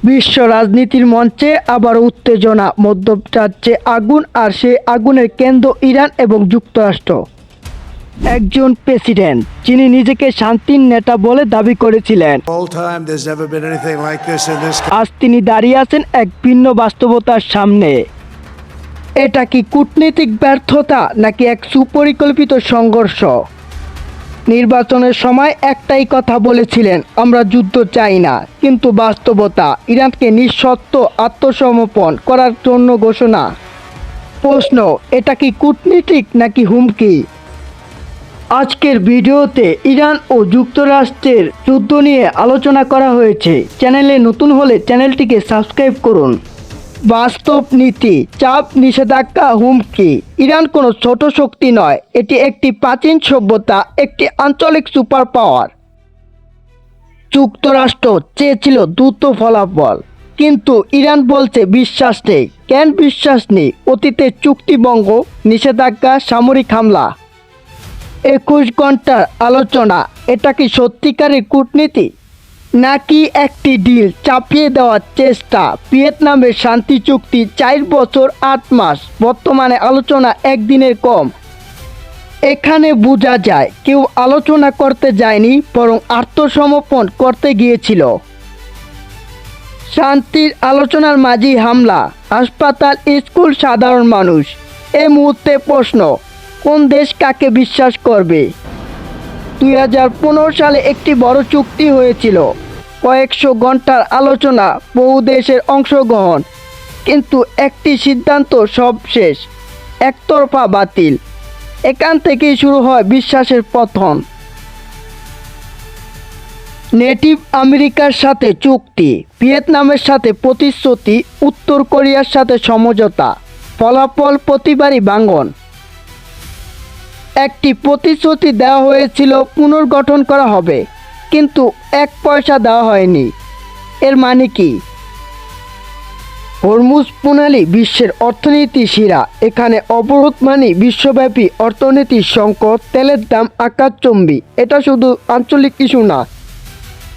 বিশ্ব রাজনীতির মঞ্চে আবার উত্তেজনা, মধ্যপ্রাচ্যে আগুন, আর সেই আগুনের কেন্দ্র ইরান এবং যুক্তরাষ্ট্র। একজন প্রেসিডেন্ট যিনি নিজেকে শান্তির নেতা বলে দাবি করেছিলেন, আজ তিনি দাঁড়িয়ে আছেন এক ভিন্ন বাস্তবতার সামনে। এটা কি কূটনৈতিক ব্যর্থতা নাকি এক সুপরিকল্পিত সংঘর্ষ? নির্বাচনের সময় একটাই কথা বলেছিলেন, আমরা যুদ্ধ চাই না, কিন্তু বাস্তবতা ইরানকে নিঃশর্ত আত্মসমর্পণ করার জন্য ঘোষণা। প্রশ্ন, এটা কি কূটনীতিক নাকি হুমকি? আজকের ভিডিওতে ইরান ও যুক্তরাষ্ট্রের যুদ্ধ নিয়ে আলোচনা করা হয়েছে। চ্যানেলে নতুন হলে চ্যানেলটিকে সাবস্ক্রাইব করুন। বাস্তব নীতি, চাপ, নিষেধাজ্ঞা, হুমকি। ইরান কোনো ছোট শক্তি নয়, এটি একটি প্রাচীন সভ্যতা, একটি আঞ্চলিক সুপার পাওয়ার। যুক্তরাষ্ট্র চেয়েছিল দ্রুত ফলাফল, কিন্তু ইরান বলছে বিশ্বাস নেই। কেন বিশ্বাস নেই? অতীতে চুক্তিভঙ্গ, নিষেধাজ্ঞা, সামরিক হামলা। 21 ঘন্টার আলোচনা, এটা কি সত্যিকারের কূটনীতি নাকি একটি ডিল চাপিয়ে দেওয়ার চেষ্টা? ভিয়েতনামের শান্তি চুক্তি 4 বছর 8 মাস, বর্তমানে আলোচনা একদিনের কম। এখানে বোঝা যায় কেউ আলোচনা করতে যায়নি, বরং আত্মসমর্পণ করতে গিয়েছিল। শান্তির আলোচনার মাঝেই হামলা, হাসপাতাল, স্কুল, সাধারণ মানুষ। এই মুহূর্তে প্রশ্ন, কোন দেশ কাকে বিশ্বাস করবে? 2015 সালে একটি বড় চুক্তি হয়েছিল, কয়েকশো ঘন্টার আলোচনা, বহু দেশের অংশগ্রহণ, কিন্তু একটি সিদ্ধান্ত সব শেষ, একতরফা বাতিল। এখান থেকেই শুরু হয় বিশ্বাসের পতন। নেটিভ আমেরিকার সাথে চুক্তি, ভিয়েতনামের সাথে প্রতিশ্রুতি, উত্তর কোরিয়ার সাথে সমঝোতা, ফলাফল প্রতিবারই ভাঙন। একটি প্রতিশ্রুতি দেওয়া হয়েছিল পুনর্গঠন করা হবে, কিন্তু 1 পয়সা দেওয়া হয়নি। এর মানে কি? হরমুজ প্রণালী বিশ্বের অর্থনীতি শিরা, এখানে অবরোধ মানে বিশ্বব্যাপী অর্থনীতির সংকট, তেলের দাম আকাশচুম্বী। এটা শুধু আঞ্চলিক ইস্যু না,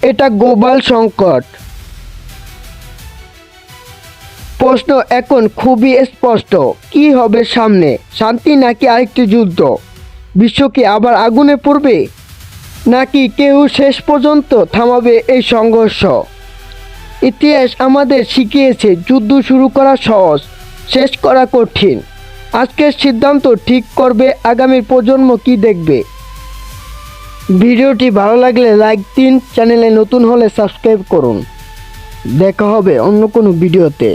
এটা গ্লোবাল সংকট। প্রশ্ন এখন খুবই স্পষ্ট, কি হবে সামনে? শান্তি নাকি আরেকটি যুদ্ধ? বিশ্ব কি আবার আগুনে পড়বে, নাকি কেউ শেষ পর্যন্ত থামাবে এই সংঘর্ষ? ইতিহাস আমাদের শিখিয়েছে যুদ্ধ শুরু করা সহজ, শেষ করা কঠিন। আজকের সিদ্ধান্ত ঠিক করবে আগামী প্রজন্ম কি দেখবে। ভিডিওটি ভালো লাগলে লাইক দিন, চ্যানেলে নতুন হলে সাবস্ক্রাইব করুন। দেখা হবে অন্য কোনো ভিডিওতে।